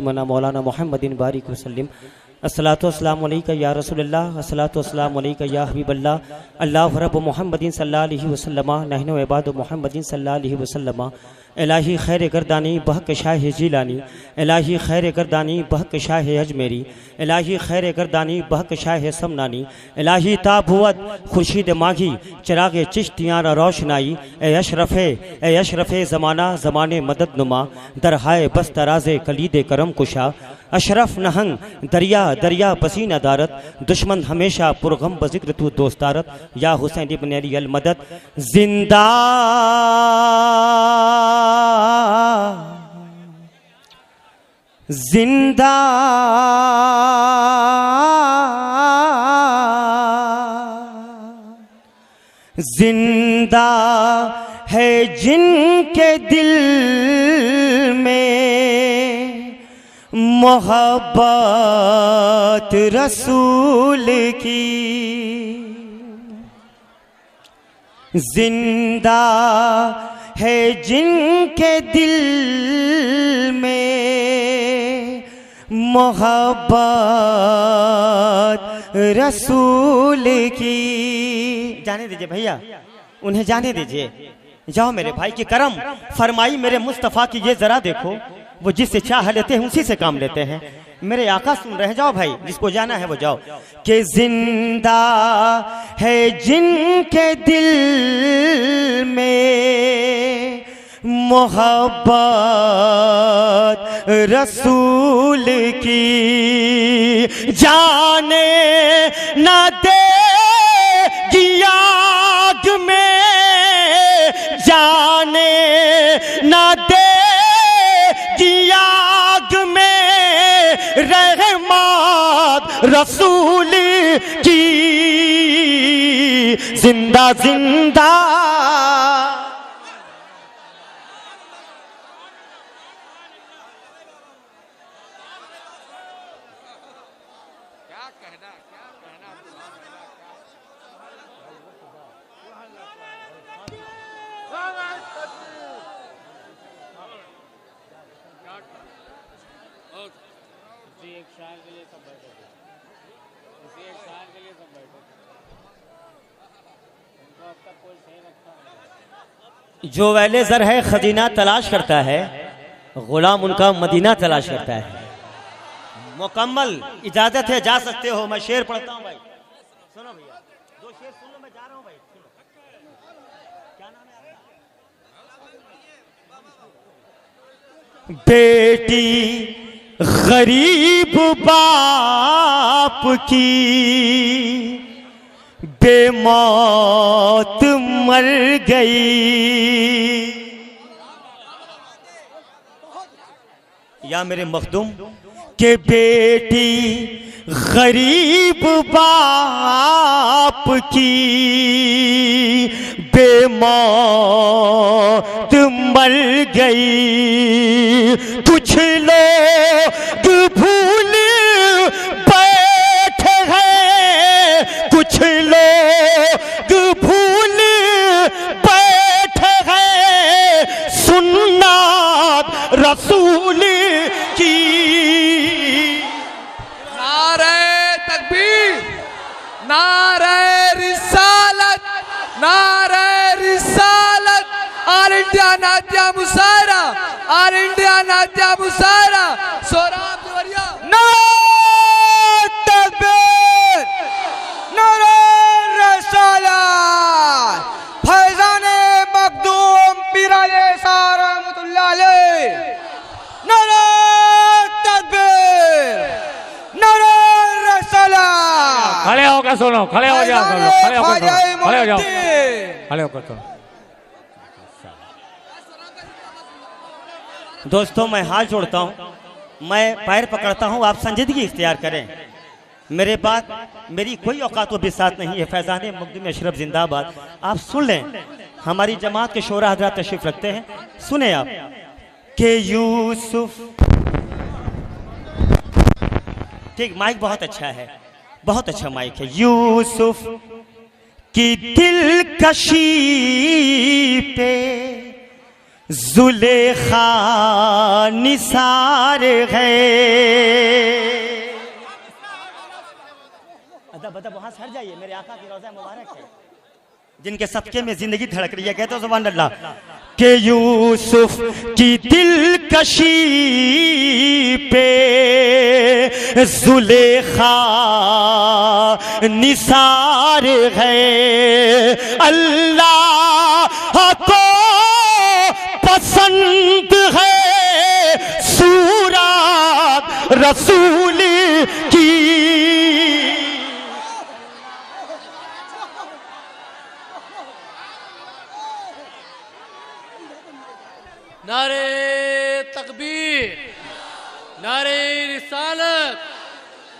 सय्यिदना मौलाना मुहम्मदिन बारिक वसल्लम। अस्सलातु वस्सलामु अलैका या रसूलल्लाह, अस्सलातु वस्सलामु अलैका या हबीबल्लाह, अल्लाहु रब्बु मुहम्मदिन सल्लल्लाहु अलैहि वसल्लम, नहनु इबादु मुहम्मदिन सल्लल्लाहु अलैहि वसल्लम। इलाही खैर गर्दानी बहक शाह जिलानी, इलाही खैर गर्दानी बहक शाह अजमेरी, इलाही खैर गर्दानी बहक शाह समनानी, इलाही ताबुवत खुर्शीद माघी चिराग चिश्तियाना रोशनाई। ए अशरफ़े ज़माना ज़माने मदद नुमा, दरहाए बस तराज़े कलीद करम कुशा। अशरफ नहंग दरिया दरिया पसीना दारत, दुश्मन हमेशा पुरगम बज़िक्र तू दोस्तारत। या हुसैन इब्न अली अल मदद जिंदा जिंदा जिंदा है जिनके दिल में मोहब्बत रसूल की, जिंदा है जिनके दिल में मोहब्बत रसूल की। जाने दीजिए भैया, उन्हें जाने दीजिए। जाओ मेरे भाई की करम फरमाई मेरे मुस्तफ़ा की, ये जरा देखो वो जिससे चाह लेते हैं उसी से काम लेते हैं। मेरे आका सुन रहे, जाओ भाई, जिसको जाना है वो जाओ। कि जिंदा है जिनके दिल में मोहब्बत रसूल की, जाने ना देगी आग में, जाने ना देगी आग में रहमत रसूल की। जिंदा जिंदा जो वैले ज़र है खजीना तलाश करता है, गुलाम उनका मदीना तलाश करता है। मुकम्मल इजाजत है, जा सकते हो। मैं शेर पढ़ता हूँ भाई, सुनो भैया, दो शेर सुन लो, मैं जा रहा हूँ भाई। सुनो, क्या नाम है आपका? बेटी गरीब बाप की बेमौत मर गई, या मेरे मखदूम के बेटी गरीब बाप की बेमौत मर गई। कुछ लोग भूल बैठे हैं, कुछ लोग भूल बैठे हैं सुन्नत रसूल की। नारे तकबीर, नारे रिसालत, नारे रिसालत। ऑल इंडिया नात्या मुसायरा, ऑल इंडिया नात्या मुसायरा। सोहराब जोहरिया नारे तकबीर, नारे रिसालत। फैजाने मखदूम पीराने सारा रहमतुल्लाह अलैह। नारे तकबीर, नारे रिसालत। खड़े होकर सुनो, खड़े हो जाओ, खड़े होकर खड़े हो जाओ, खड़े होकर सुनो। दोस्तों मैं हाथ जोड़ता हूँ, मैं पैर पकड़ता हूँ, आप संजीदगी इख्तियार करें। मेरे बात मेरी कोई औकात व बिसात नहीं है। फैज़ान मखदूम अशरफ जिंदाबाद। आप सुन लें, हमारी जमात के शोरा हजरात तशरीफ रखते हैं, सुने आप। के यूसुफ, ठीक, माइक बहुत अच्छा है, बहुत अच्छा माइक है। यूसुफ की दिलकशी पे जुलेखा निसार है। अदब अदब वहां से हट जाइए, मेरे आका की रोज़ा मुबारक है जिनके सदके में जिंदगी धड़क रही है। कहते हो सुभान अल्लाह। के यूसुफ की दिलकशी पे जुलेखा निसार है। अल्लाह को पसंद है सूरत रसूल की। नारे तकबीर, नारे रिसालत,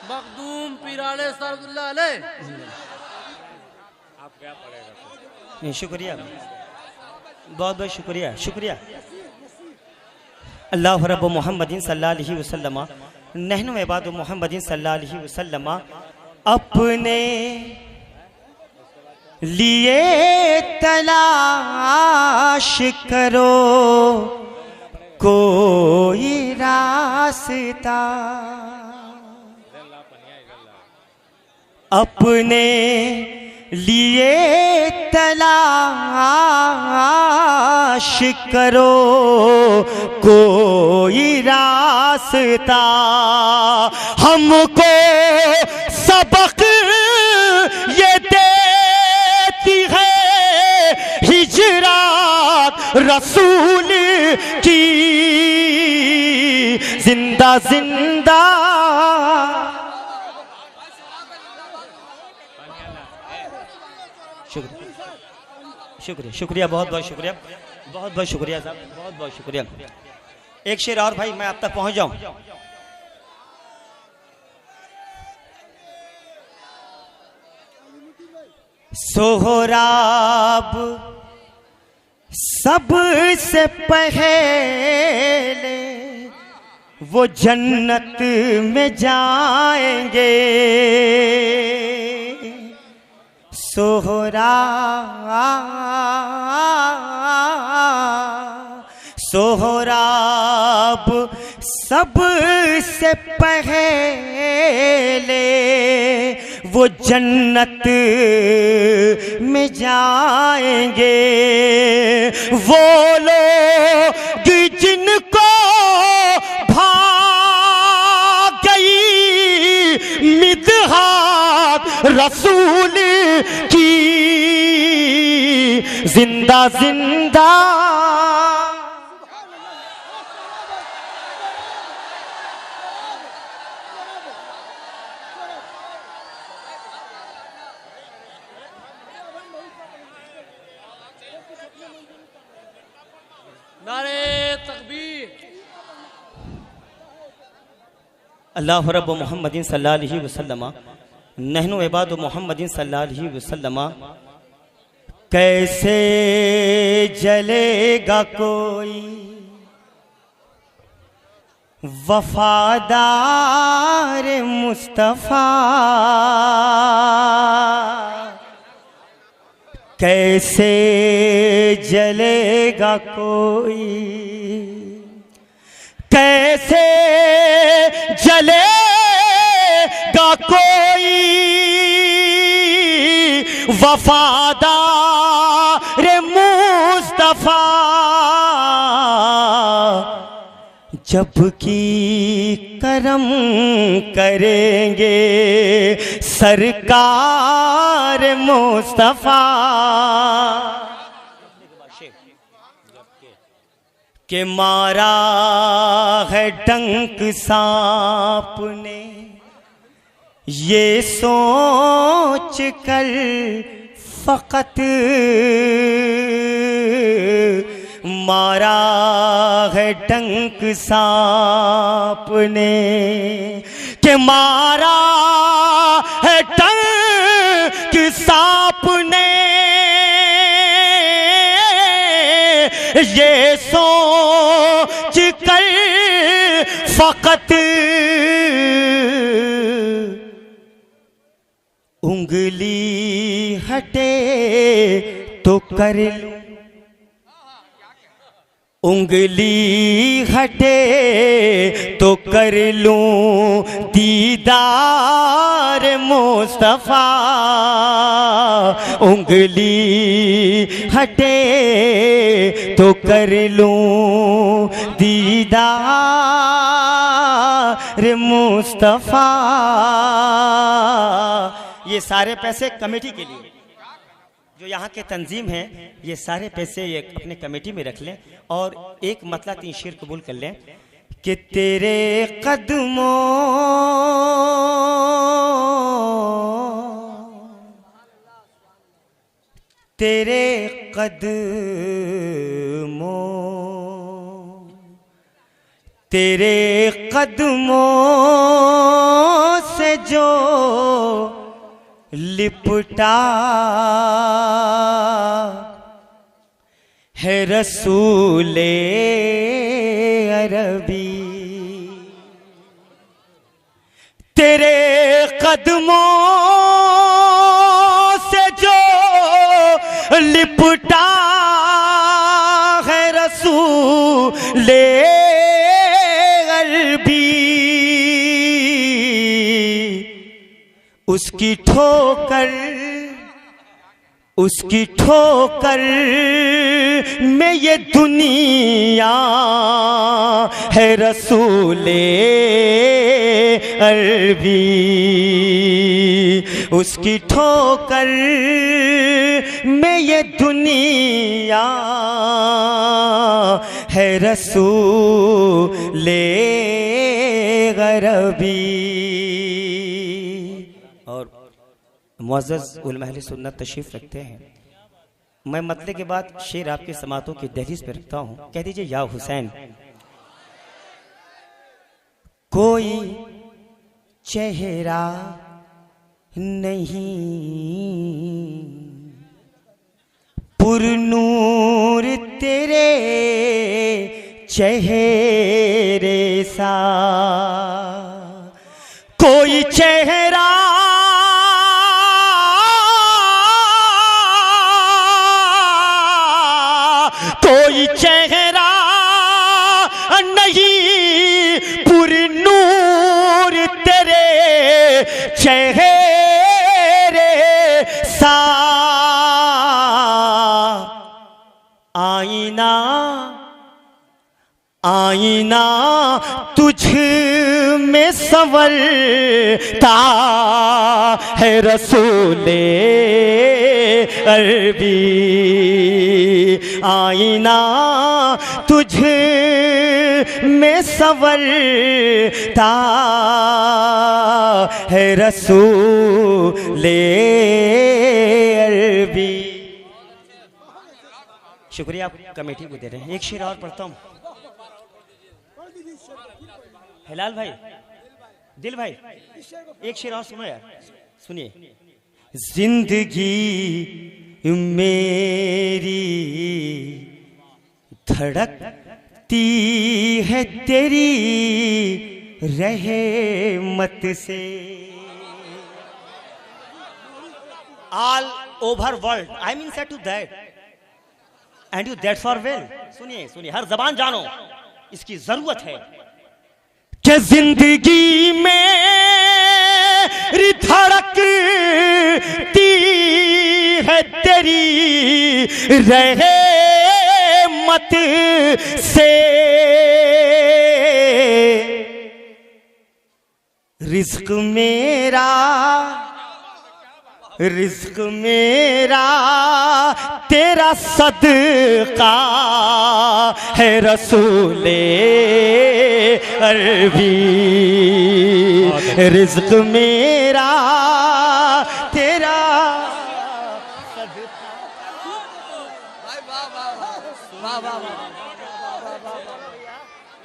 मखदूम पीराने सरदुल्लाह अलैह। शुक्रिया, बहुत बहुत शुक्रिया, शुक्रिया। अल्लाह रब्ब मोहम्मदिन सल्लल्लाहु अलैहि वसल्लम नहनु इबादु मोहम्मदिन सल्लल्लाहु अलैहि वसल्लम अपने लिए तलाश करो कोई रास्ता। अपने लिए तलाश करो कोई रास्ता। हमको सबक ये देती है हिजरत रसूल की। जिंदा जिंदा शुक्रिया, शुक्रिया, बहुत बहुत शुक्रिया, बहुत बहुत शुक्रिया साहब, बहुत बहुत शुक्रिया। एक शेर और भाई मैं आप तक पहुंच जाऊं। सोहराब सबसे पहले वो जन्नत में जाएंगे। सोहराब सबसे पहले वो जन्नत में जाएंगे। वो लोग जिनको भाग गई मिदहात रसूल की। जिंदा जिंदा नारे तकबीर। अल्लाह रब्ब मोहम्मदिन सल्लल्लाहु अलैहि वसल्लम नहनु इबादु मोहम्मदिन सल्लल्लाहु अलैहि वसल्लम। कैसे जलेगा कोई वफादार मुस्तफा। कैसे जलेगा कोई, कैसे जलेगा कोई वफादार मुस्तफा। जबकि करम करेंगे सरकार मुस्तफा। के मारा है डंक सांप ने ये सोच कर फकत, मारा है डंक सांप ने, के मारा है डंक सांप ने ये सोच कर फकत उंगली हटे तो कर लूं, उंगली हटे तो कर लूं दीदार मुस्तफा, उंगली हटे तो कर लूं दीदार मुस्तफा। ये सारे पैसे कमेटी के लिए, जो यहाँ के तंजीम है, ये सारे पैसे ये अपने कमेटी में रख लें और एक मतलब 3 शेर कबूल कर लें कि तेरे कदमों तेरे कदमों से जो लिपटा है रसूले अरबी, तेरे कदमों से जो लिपटा है रसूले अरबी, उसकी ठोकर में ये दुनिया है रसूले अरबी, उसकी ठोकर में ये दुनिया है रसूले अरबी। और मुअज़्ज़ज़ उलमा अहले सुन्नत तशरीफ रखते हैं। मैं मतले के बाद शेर आपके समातों की दहलीज पे रखता हूं। कह दीजिए या हुसैन। कोई चेहरा नहीं पुरनूर तेरे चेहरे सा, कोई चेहरा नहीं पुरनूर तेरे चेहरे सा, आईना तुझ में संवरता है रसूले अरबी, आईना तुझ में संवरता है रसूले अरबी। शुक्रिया आप कमेटी को दे रहे हैं। एक शेर और पढ़ता हूँ। हिलाल भाई, दिल भाई, एक शेर और सुनो यार, सुनिए। जिंदगी मेरी धड़कती है तेरी रहमत से, all over world I mean said to that and you that for well. सुनिए सुनिए, हर जबान जानो, इसकी जरूरत है कि जिंदगी मेरी धड़कती है तेरी रहमत से, रिज़्क़ मेरा तेरा सदका है रसूले अरबी, रिज़्क़ मेरा तेरा सदका।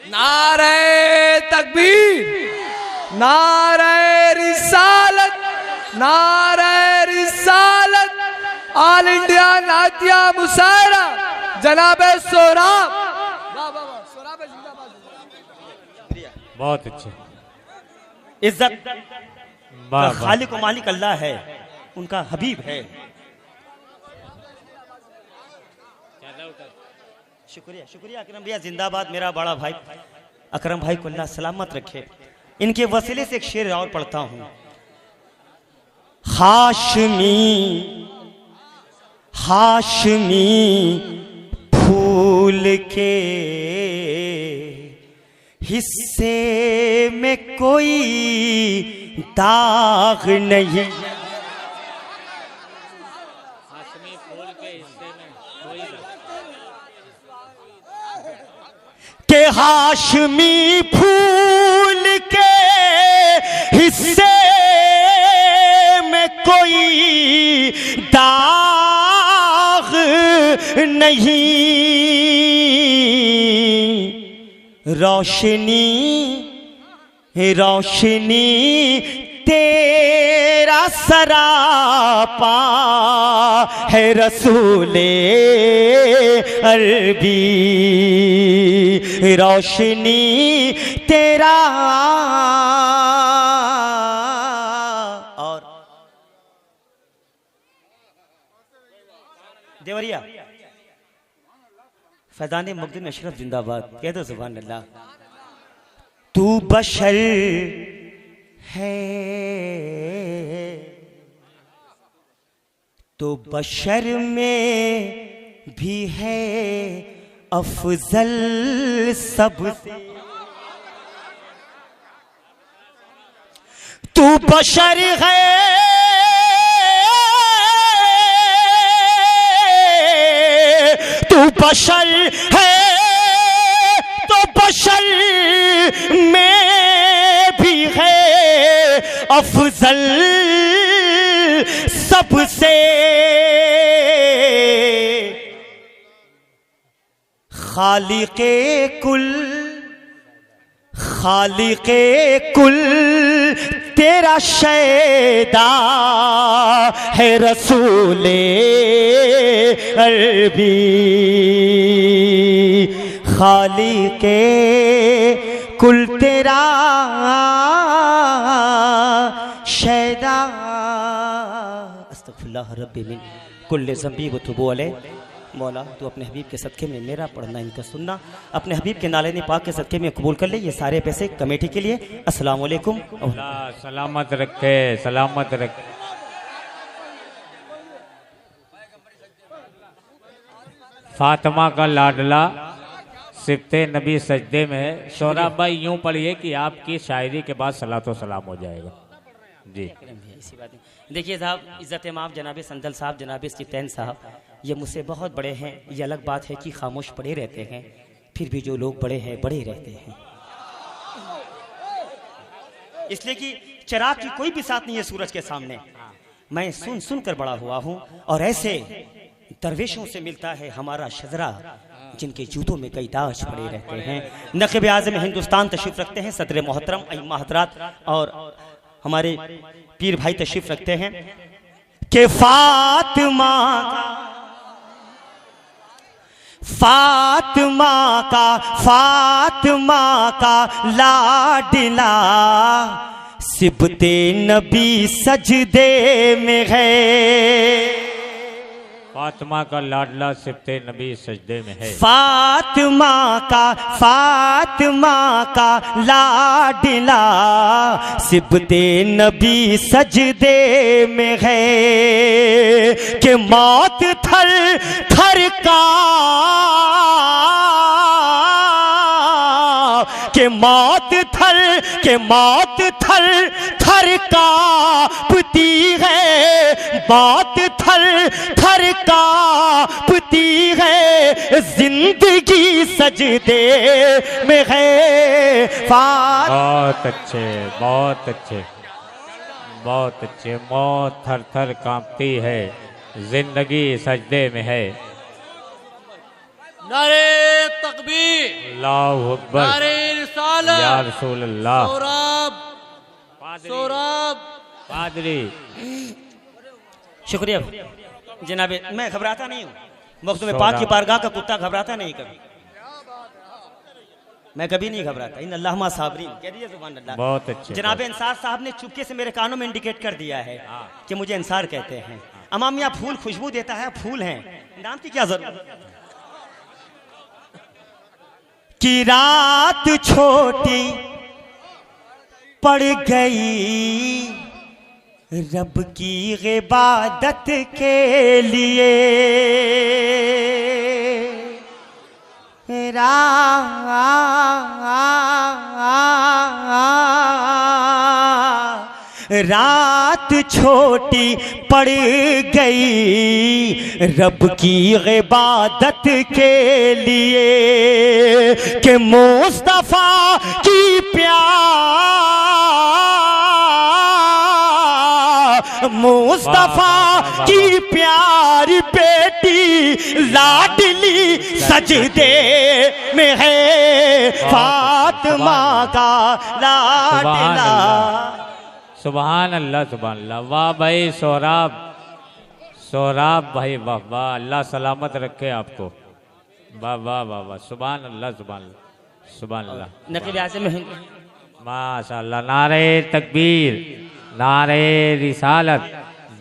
नारे तकबीर, नारे रिसालत, नारे रिसालत, ऑल इंडिया नातिया मुशायरा जनाबे सोहराब। बहुत अच्छे। इज्जत खालिक व मालिक अल्लाह है, उनका हबीब है। शुक्रिया शुक्रिया अकरम भैया, जिंदाबाद। मेरा बड़ा भाई अकरम भाई को अल्लाह सलामत रखे। इनके वसीले से एक शेर और पढ़ता हूं। हाशमी फूल के हिस्से में कोई दाग नहीं, हाशमी फूल के हिस्से में कोई के हाशमी फूल के हिस्से में कोई दाग नहीं, रोशनी रोशनी तेरा सरापा है रसूले अरबी, रोशनी तेरा। और देवरिया फैजान मुक़द्दम अशरफ जिंदाबाद, कह दो सुभान अल्लाह। तू बशर है तो बशर में भी है अफजल सबसे, तू बशर है तू बशर है तो बशर में भी है अफजल सबसे, खालिके कुल तेरा शैदा है रसूले अरबी, खालिके कुल तेरा शैदा। अस्तगफिरुल्लाह रब्बी मिन कुल्ले ज़ंबी व तुबू अलैह। मौला तू अपने हबीब के सदक़े में मेरा पढ़ना इनका सुनना अपने हबीब के नाले पाक के सदक़े में कबूल कर ले। ये सारे पैसे कमेटी के लिए। अस्सलाम वालेकुम। सलामत रखे, सलामत रखे। फातिमा का लाडला सिफ्ते नबी सजदे में है। शोराब भाई यूं पढ़िए कि आपकी शायरी के बाद सलातो सलाम हो जाएगा जी। इसी बात में देखिए साहब, इज़्ज़त माफ़ जनाब संदल साहब, जनाब इस्तितैन साहब, ये मुझसे बहुत बड़े हैं। ये अलग बात है कि खामोश पड़े रहते हैं, फिर भी जो लोग बड़े हैं बड़े रहते हैं, इसलिए कि चिराग की कोई भी साथ नहीं है सूरज के सामने। मैं सुन सुन कर बड़ा हुआ हूँ और ऐसे दरवेशों से मिलता है हमारा शजरा जिनके जूतों में कई दाग पड़े रहते हैं। नक़ीब आज़म हिंदुस्तान तशरीफ़ रखते हैं, सदर मोहतरम अइम्मा हज़रात और हमारे पीर भाई तशरीफ़ रखते हैं कि फातिमा का लाडला सिबते नबी सजदे में है। फातिमा का लाडला सिफ्ते नबी सजदे में है। फातिमा का लाडला सिबते नबी सजदे में है कि मौत थर थर का मौत थर थर कांपती है, मौत थर थर कांपती है, जिंदगी सजदे में है। बहुत अच्छे, बहुत अच्छे, बहुत अच्छे। मौत थर थर कांपती है, जिंदगी सजदे में है। नारे तकबीर, अल्लाहु अकबर, नारे रिसालत, या रसूल अल्लाह। सौरभ पादरी, शुक्रिया जनाब। मैं घबराता नहीं हूँ, वक्त में पाक की बारगाह का कुत्ता घबराता नहीं कभी, मैं कभी नहीं घबराता। इन अल्लाह मा साबरीन, कह दीजिए सुभान अल्लाह। बहुत अच्छे। जनाब अंसार साहब ने चुपके से मेरे कानों में इंडिकेट कर दिया है कि मुझे अंसार कहते हैं। अमामिया फूल खुशबू देता है, फूल हैं, नाम की क्या जरूरत। कि रात छोटी पड़ गई रब की इबादत के लिए। रात छोटी पड़ गई रब की इबादत के लिए कि मुस्तफा की मुस्तफा की प्यारी बेटी लाडली सजदे में है फातिमा का लाडला। सुभान अल्लाह सुभान अल्लाह। वाह भाई सोहराब, सोहराब भाई वाह वाह, अल्लाह सलामत रखे आपको। वाह वाह वाह वाह, सुभान अल्लाह सुभान अल्लाह सुभान अल्लाह। नकीब आज़म माशाअल्लाह। नारे तकबीर, नारे रिसालत,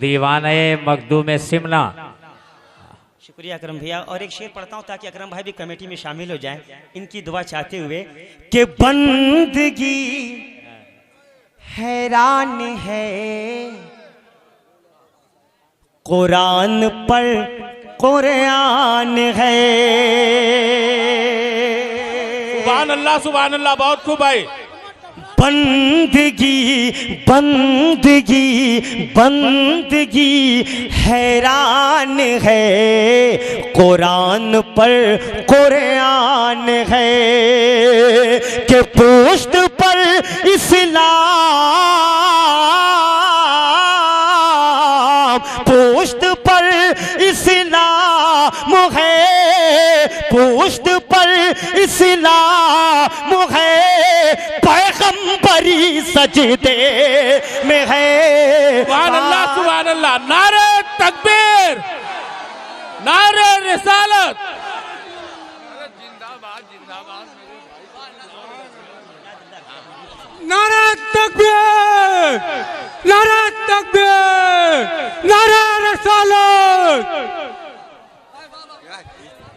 दीवाने मखदूम सिमना। शुक्रिया अकरम भैया। और एक शेर पढ़ता हूँ ताकि अकरम भाई भी कमेटी में शामिल हो जाएं, इनकी दुआ चाहते हुए कि बंदगी हैरान है कुरान पर कुरान है। सुभान अल्लाह सुभान अल्लाह, बहुत खूब भाई। बंदगी बंदगी बंदगी हैरान है कुरान पर कुरान है कि पुश्त पर इस्लाम, पुश्त पर इस्लाम है, पुश्त पर इस्लाम है, पैगंबरी सजदे में है। सुभान अल्लाह सुभान अल्लाह। नारे तकबीर, नारे रिसालत। नारे तकबीर, नारे तकबीर, नारे रिसालत।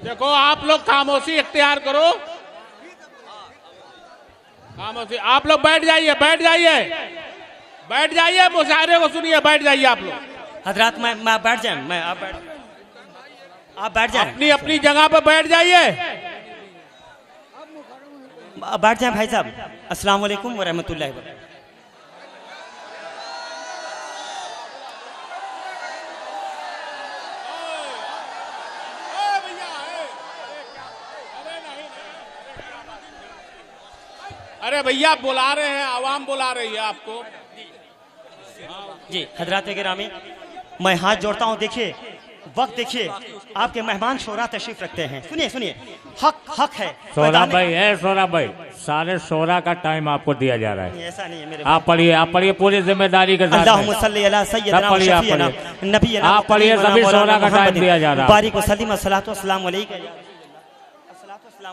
देखो आप लोग खामोशी इख्तियार करो, खामोशी। आप लोग बैठ जाइए, बैठ जाइए, बैठ जाइए, मुशायरे को सुनिए, बैठ जाइए आप लोग। हजरात मैं बैठ जाए, मैं आप बैठ जाए, अपनी अपनी जगह पर बैठ जाइए, बैठ जाए भाई साहब। अस्सलाम वालेकुम व रहमतुल्लाहि व बरकातहू। अरे भैया बुला रहे हैं, आवाम बुला रही है आपको। जी हजरात गिरामी, मैं हाथ जोड़ता हूँ। देखिए वक्त देखिए, आपके मेहमान शोरा तशरीफ रखते हैं। सुनिए सुनिए, हक हक है। सोरा भाई है, सोरा भाई, सारे शोरा का टाइम आपको दिया जा रहा है। ऐसा नहीं है मेरे। आप पढ़िए, आप पढ़िए पूरी जिम्मेदारी के साथ। अल्लाहुम्मा सल्ली अला सय्यदना व शफीअना नबीना। आप पढ़िए, सभी शोरा का टाइम दिया जा रहा है। बारिक व सल्लिम अस्सलातु वस्सलामु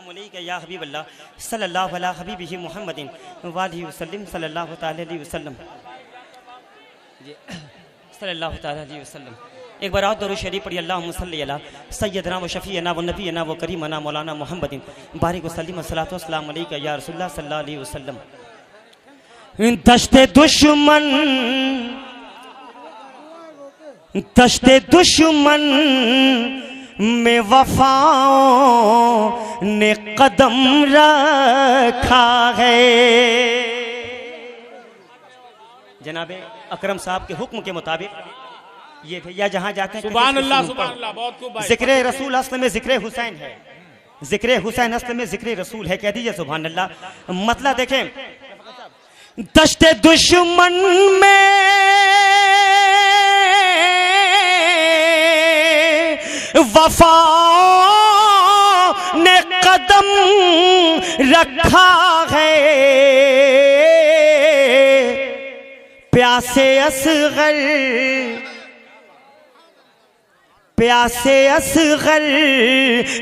अलैका या हबीब अल्लाह सल्लल्लाहु अला हबीबिही मुहम्मदिन व आलिहि वसल्लम सल्लल्लाहु तआला अलैहि वसल्लम सल्लल्लाहु तआला अलैहि वसल्लम। एक बार और दरूद शरीफ पढ़िए। अल्लाहुम्मा सल्ली अला सय्यदना व शफीअना व नबीना व करीमना मौलाना मुहम्मदिन बारिक व सल्लिम अस्सलातु वस्सलामु अलैका या रसूलुल्लाह सल्लल्लाहु अलैहि वसल्लम। दश्ते दुश्मन में वफाओं ने कदम रखा है। जनाबे अकरम साहब के हुक्म के मुताबिक ये भैया जहां जाते हैं सुभान अल्लाह सुभान अल्लाह, बहुत खूब भाई। जिक्र रसूल असल में जिक्र हुसैन है, जिक्र हुसैन असल में जिक्र रसूल है। कह दीजिए सुभान अल्लाह। मतलब देखें, दश्ते दुश्मन में वफा ने कदम रखा है, प्यासे असगर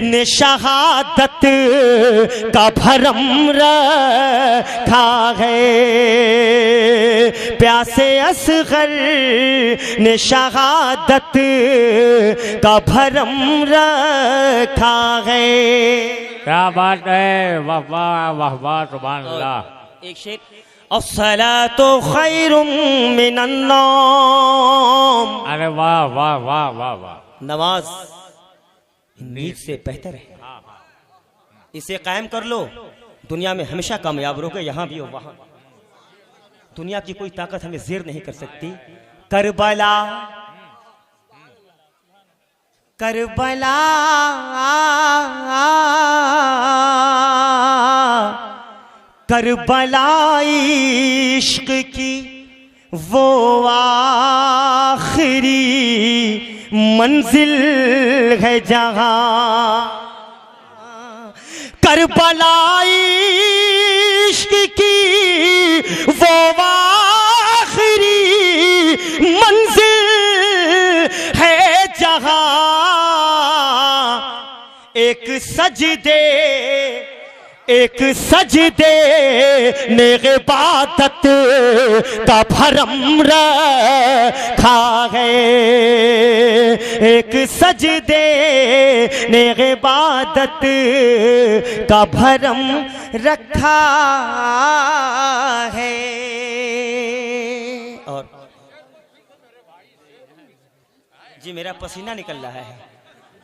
ने शहादत का भरम रखा है, प्यासे असगर ने शहादत का भरम रखा है। क्या बात है, वाह वाह वाह वाह, सुभान अल्लाह। एक शेर, अस्सलातु खैरुम मिनन नौम। अरे वाह वाह वाह वाह वाह, नमाज नींद से बेहतर है, इसे कायम कर लो, दुनिया में हमेशा कामयाब रहोगे, यहाँ भी हो वहाँ। दुनिया की कोई ताकत हमें ज़ेर नहीं कर सकती। करबला करबला करबला इश्क की वो आखिरी मंजिल है जहां। करबला इश्क की वो आखिरी मंजिल है जहां। एक सजदे ने इबादत का भरम रखा है। एक सजदे ने इबादत का भरम रखा है। और जी मेरा पसीना निकल रहा है।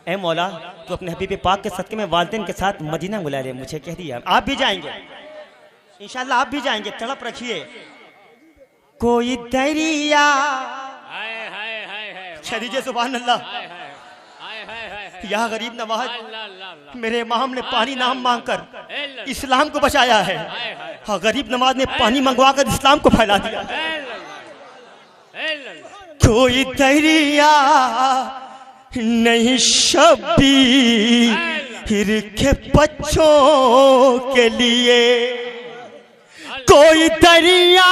ऐ मौला तो अपने हबीब पाक के सदके में वालिदैन के साथ मदीना बुला ले, मुझे कह दिया आप भी जाएंगे इंशाल्लाह, आप भी जाएंगे, तड़प रखिए। कोई दरिया दीजिए सुभान अल्लाह। या गरीब नवाज, मेरे इमाम ने पानी नाम मांगकर इस्लाम को बचाया है। हाँ, गरीब नवाज ने पानी मंगवाकर इस्लाम को फैला दिया। कोई दरिया नहीं शबीर के बच्चों के लिए, कोई दरिया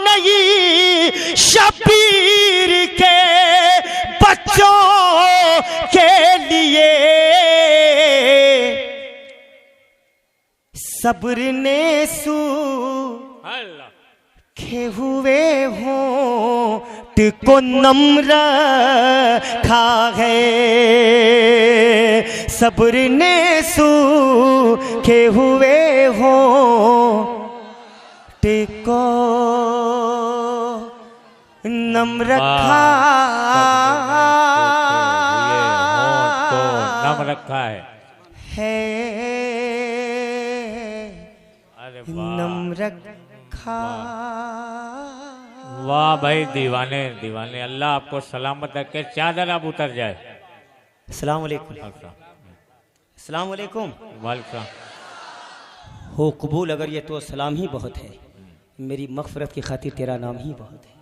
नहीं शबीर के बच्चों के लिए। सब्र ने सूखे हुए होंठ को नम्र रखा है। सब्र ने सूखे हुए होंठ को नम्र रखा है। नम रखा। वाह भाई, दीवाने दीवाने, अल्लाह आपको सलामत रखे, चादर आप उतर जाए। अस्सलाम वालेकुम। अस्सलाम वालेकुम। वालेकुम। हो कबूल अगर ये तो सलाम ही बहुत है, मेरी मग़फ़िरत की खातिर तेरा नाम ही बहुत है।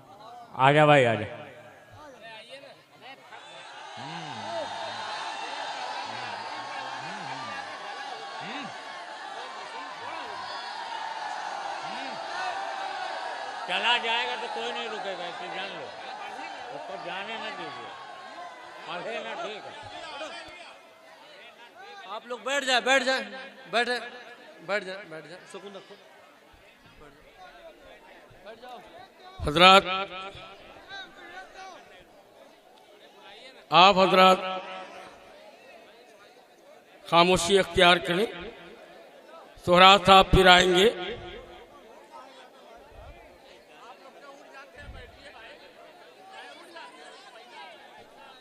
आजा भाई आजा। चला जाएगा तो कोई नहीं रुकेगा, इसे जान लो, उसको जाने ना दीजिए, पढ़े ना। ठीक है, आप लोग बैठ जाए सुकून रखो। हजरात, आप हजरात खामोशी अख्तियार करें। सोहराब साहब फिर आएंगे।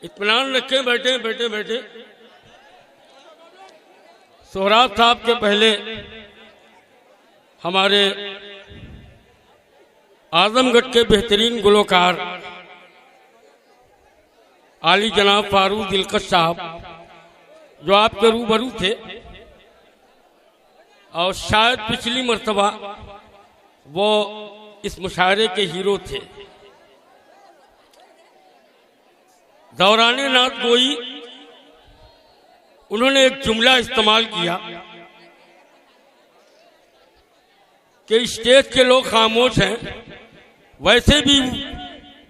इत्मीनान रखें, बैठे बैठे बैठे। सोहराब साहब के पहले हमारे आजमगढ़ के बेहतरीन गुलकार आली जनाब फारूक दिलकश साहब, जो आपके रूबरू थे और शायद पिछली मर्तबा वो इस मुशायरे के हीरो थे। दौराने नात गोई उन्होंने एक जुमला इस्तेमाल किया कि स्टेज के लोग खामोश हैं, वैसे भी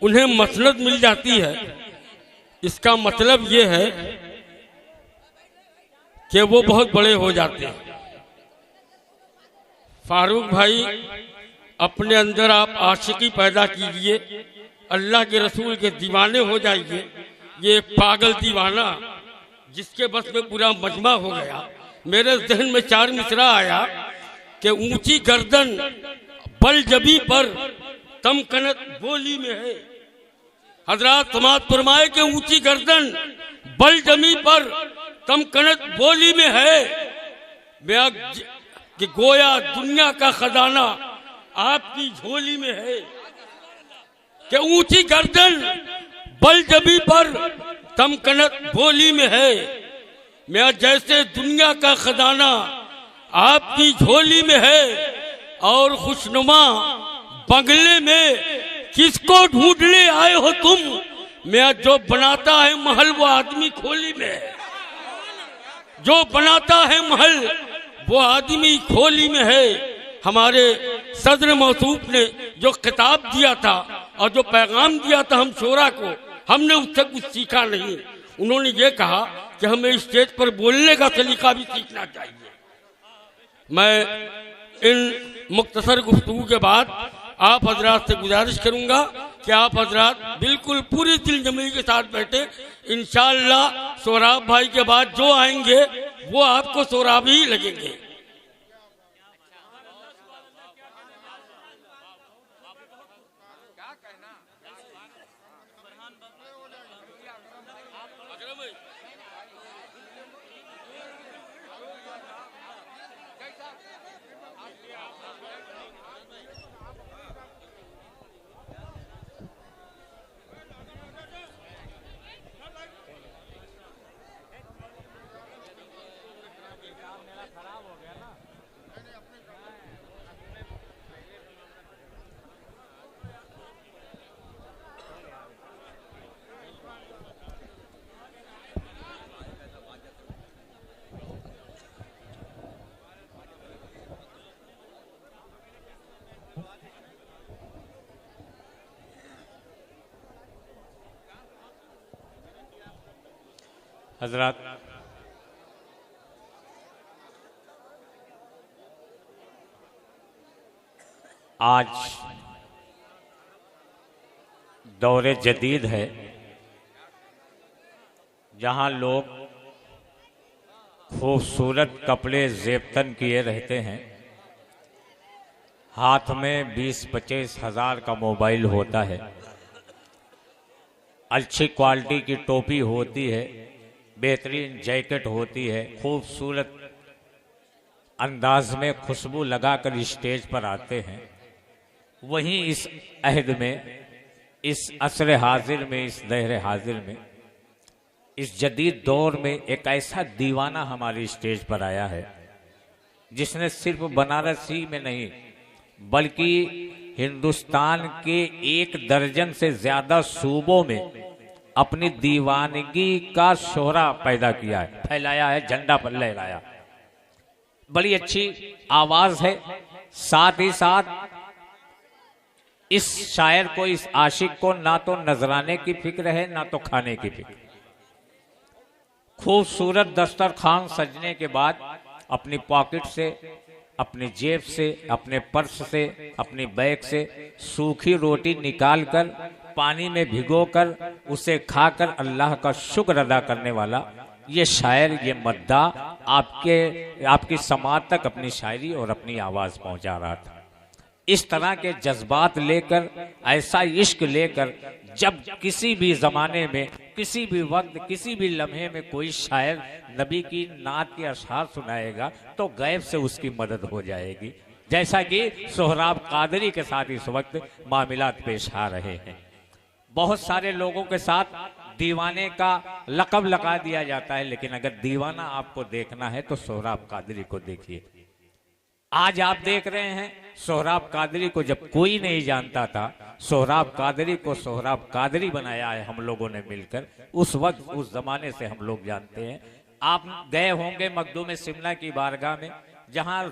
उन्हें मसनद मिल जाती है। इसका मतलब ये है कि वो बहुत बड़े हो जाते हैं। फारूक भाई, अपने अंदर आप आशिकी पैदा कीजिए, अल्लाह के रसूल के दीवाने हो जाइए। ये एक पागल दीवाना जिसके बस में पूरा मजमा हो गया। मेरे जहन में 4 मिसरा आया कि ऊंची गर्दन बल जबी पर तम कनत बोली में है। हजरात समाज फरमाए कि ऊंची गर्दन बल जमी पर तम कनत बोली में है। कि गोया दुनिया का खजाना आपकी झोली में है। कि ऊंची गर्दन बल जबी पर तम कनत बोली में है। मैं जैसे दुनिया का खजाना आपकी झोली में है। और खुशनुमा बंगले में किसको ढूंढने आए हो तुम? मैं जो बनाता है महल वो आदमी खोली में है। जो बनाता है महल वो आदमी खोली में है। हमारे सदर मौसूफ ने जो खिताब दिया था और जो पैगाम दिया था हम शोरा को, हमने उससे कुछ सीखा नहीं। उन्होंने ये कहा कि हमें स्टेज पर बोलने का तरीका भी सीखना चाहिए। मैं इन मुख्तसर गुफ्तगू के बाद आप हजरात से गुजारिश करूंगा कि आप हजरात बिल्कुल पूरी दिल जमी के साथ बैठे। इंशाअल्लाह सोहराब भाई के बाद जो आएंगे वो आपको सोहराब ही लगेंगे। हजरत आज दौरे जदीद है जहां लोग खूबसूरत कपड़े जेबतन किए रहते हैं, हाथ में 20-25 हज़ार का मोबाइल होता है, अच्छी क्वालिटी की टोपी होती है, बेहतरीन जैकेट होती है, खूबसूरत अंदाज में खुशबू लगाकर स्टेज पर आते हैं। वहीं इस अहद में, इस असर हाजिर में, इस दहर हाजिर में, इस जदीद दौर में एक ऐसा दीवाना हमारी स्टेज पर आया है जिसने सिर्फ बनारस ही में नहीं बल्कि हिंदुस्तान के 1 दर्जन से ज्यादा सूबों में अपनी दीवानगी का शोहरा पैदा किया है, फैलाया है, झंडा पर लहराया। बड़ी अच्छी आवाज है। साथ ही साथ इस शायर को, इस आशिक को ना तो नजराने की फिक्र है ना तो खाने की फिक्र। खूबसूरत दस्तरखान सजने के बाद अपनी पॉकेट से, अपनी जेब से, अपने पर्स से, अपनी बैग से सूखी रोटी निकालकर पानी में भिगोकर उसे खाकर अल्लाह का शुक्र अदा करने वाला ये शायर, ये मद्दा आपकी समाज तक अपनी शायरी और अपनी आवाज पहुंचा रहा था। इस तरह के जज्बात लेकर, ऐसा इश्क लेकर, जब किसी भी जमाने में, किसी भी वक्त, किसी भी लम्हे में कोई शायर नबी की नात के अशआर सुनाएगा तो गैब से उसकी मदद हो जाएगी। जैसा कि सोहराब कादरी के साथ इस वक्त मामलात पेश आ रहे हैं। बहुत सारे लोगों के साथ दीवाने का लक़ब लगा दिया जाता है, लेकिन अगर दीवाना आपको देखना है तो सोहराब कादरी को देखिए। आज आप देख रहे हैं सोहराब कादरी को जब कोई नहीं जानता था, सोहराब कादरी को सोहराब कादरी बनाया है हम लोगों ने मिलकर। उस वक्त, उस जमाने से हम लोग जानते हैं। आप गए होंगे मखदूम शिमला की बारगाह में, जहां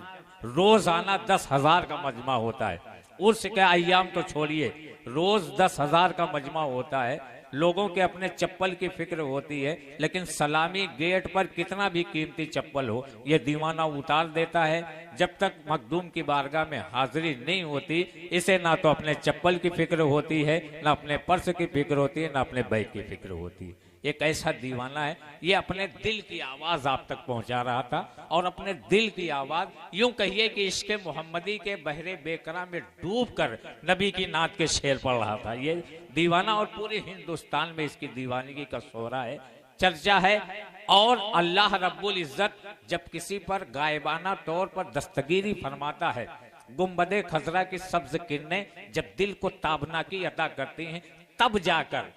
रोजाना 10,000 का मजमा होता है। उर्स के अय्याम तो छोड़िए, रोज 10,000 का मजमा होता है। लोगों के अपने चप्पल की फिक्र होती है, लेकिन सलामी गेट पर कितना भी कीमती चप्पल हो, ये दीवाना उतार देता है। जब तक मखदूम की बारगाह में हाजिरी नहीं होती, इसे ना तो अपने चप्पल की फिक्र होती है, ना अपने पर्स की फिक्र होती है, ना अपने बैग की फिक्र होती है। एक ऐसा दीवाना है, ये अपने दिल की आवाज आप तक पहुंचा रहा था, और अपने दिल की आवाज यूं कहिए कि इश्क मोहम्मदी के बहरे बेकरा में डूबकर नबी की नात के शेर पढ़ रहा था ये दीवाना। और पूरे हिंदुस्तान में इसकी दीवानगी का शोहरा है, चर्चा है। और अल्लाह रब्बुल इज्जत जब किसी पर गायबाना तौर पर दस्तगीरी फरमाता है, गुंबदे खजरा की सब्ज किरणें जब दिल को ताबनाकी अता करती हैं, तब जाकर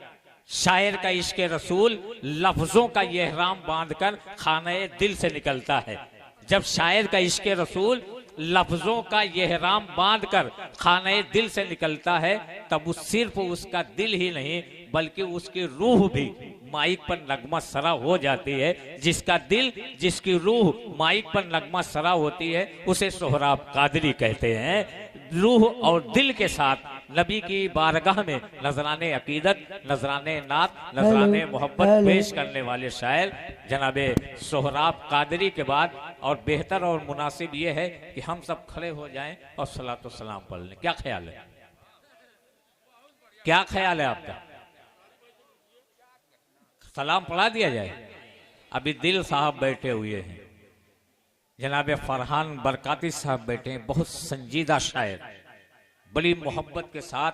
शायर का इश्क रसूल लफ्जों का यहराम बांधकर खाने दिल से निकलता है। जब शायर का इश्क रसूल लफ्जों का यहराम बांधकर खाने दिल से निकलता है, तब वो सिर्फ उसका दिल ही नहीं बल्कि उसकी रूह भी माइक पर नगमा सरा हो जाती है। जिसका दिल, जिसकी रूह माइक पर नगमा सरा होती है, उसे सोहराब कादरी कहते हैं। रूह और दिल के साथ नबी की बारगाह में नजराने अकीदत, नजराने नात, नजराने मोहब्बत पेश करने वाले शायर जनाबे सोहराब कादरी के बाद और बेहतर और मुनासिब ये है कि हम सब खड़े हो जाएं और सलातो सलाम पढ़ लें। क्या ख्याल है? क्या ख्याल है आपका? सलाम पढ़ा दिया जाए। अभी दिल साहब बैठे हुए हैं, जनाबे फरहान बरकाती साहब बैठे हैं, बहुत संजीदा शायर, बड़ी मोहब्बत के साथ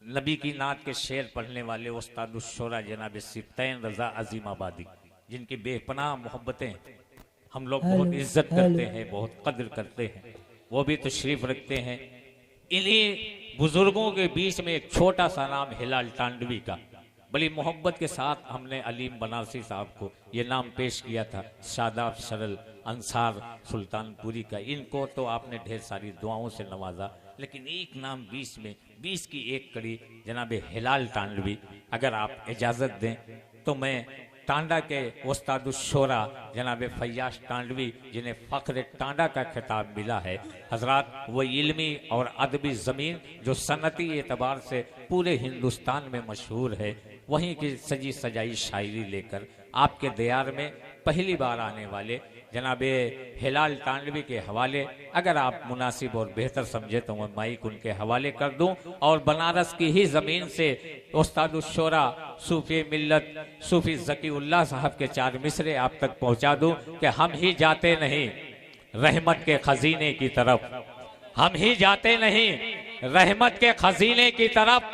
नबी की नात के शेर पढ़ने वाले उस्तादुश्शोरा जनाब सिफ्तैन रजा अजीम आबादी, जिनकी बेपनाह मोहब्बतें हम लोग बहुत इज्जत करते हैं, बहुत कद्र करते हैं, वो भी तशरीफ रखते हैं। इन्हीं बुजुर्गों के बीच में एक छोटा सा नाम हिलाल टांडवी का, बड़ी मोहब्बत के साथ हमने अलीम बनारसी साहब को ये नाम पेश किया था, शादाब सरल अंसार सुल्तानपुरी का। इनको तो आपने ढेर सारी दुआओं से नवाजा, लेकिन एक नाम 20 में 20 की एक कड़ी जनाबे हिलाल टांडवी, अगर आप इजाज़त दें तो मैं टांडा के उस्तादुश्शोरा जनाब फैयाज टांडवी, जिन्हें फ़ख्र टांडा का खिताब मिला है, हजरात वो इल्मी और अदबी ज़मीन जो सनती एतबार से पूरे हिंदुस्तान में मशहूर है, वहीं की सजी सजाई शायरी लेकर आपके दयार में पहली बार आने वाले जनाबे हिलाल टांडवी के हवाले, अगर आप मुनासिब और बेहतर समझे तो मैं माइक उनके हवाले कर दूं, और बनारस की ही ज़मीन से उस्तादुश्शोरा सूफी मिल्लत सूफी ज़कीउल्लाह साहब के 4 मिसरे आप तक पहुंचा दूं कि हम ही जाते नहीं रहमत के खजीने की तरफ, हम ही जाते नहीं रहमत के खजीने की तरफ,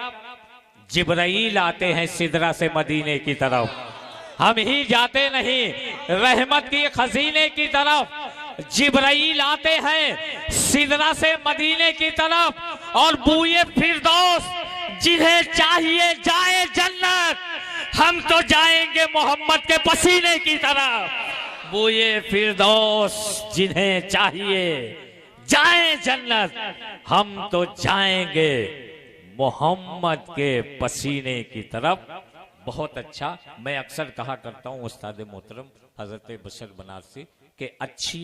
जिब्राईल आते हैं सिदरा से मदीने की तरफ। हम ही जाते नहीं रहमत की खजीने की तरफ, जिब्राईल आते हैं सिदरा से मदीने की तरफ, और बूए फिरदौस जिन्हें चाहिए जाए जन्नत, हम तो जाएंगे मोहम्मद के पसीने की तरफ। बूए फिरदौस जिन्हें चाहिए जाए जन्नत, हम तो जाएंगे मोहम्मद के पसीने की तरफ। बहुत अच्छा। मैं अक्सर कहा करता हूँ उस्ताद मोहतरम हजरत बशर बनारसी के अच्छी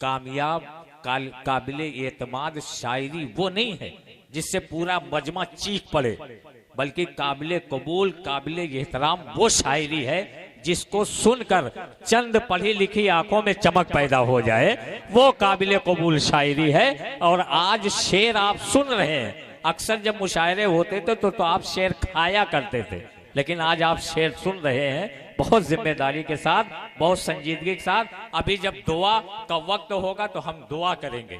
कामयाब काबिल एतमाद शायरी वो नहीं है जिससे पूरा मजमा चीख पड़े, बल्कि काबिल कबूल काबिल एहतराम वो शायरी है जिसको सुनकर चंद पढ़ी लिखी आंखों में चमक पैदा हो जाए, वो काबिल कबूल शायरी है। और आज शेर आप सुन रहे हैं। अक्सर जब मुशायरे होते थे तो आप शेर खाया करते थे, लेकिन आज आप शेर सुन रहे हैं बहुत जिम्मेदारी के साथ, बहुत संजीदगी के साथ। अभी जब दुआ का वक्त होगा तो हम दुआ करेंगे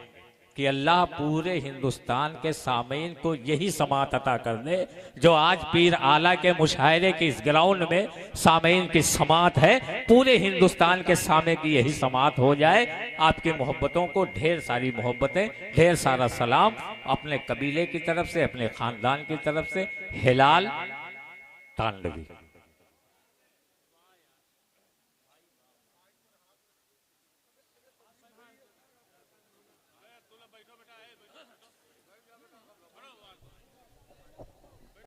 कि अल्लाह पूरे हिंदुस्तान के सामीन को यही समात अता कर दे जो आज पीर आला के मुशायरे के इस ग्राउंड में सामीन की समात है। पूरे हिंदुस्तान के सामे की यही समात हो जाए। आपकी मोहब्बतों को ढेर सारी मोहब्बतें, ढेर सारा सलाम अपने कबीले की तरफ से, अपने खानदान की तरफ से। हिलाल टांडवी।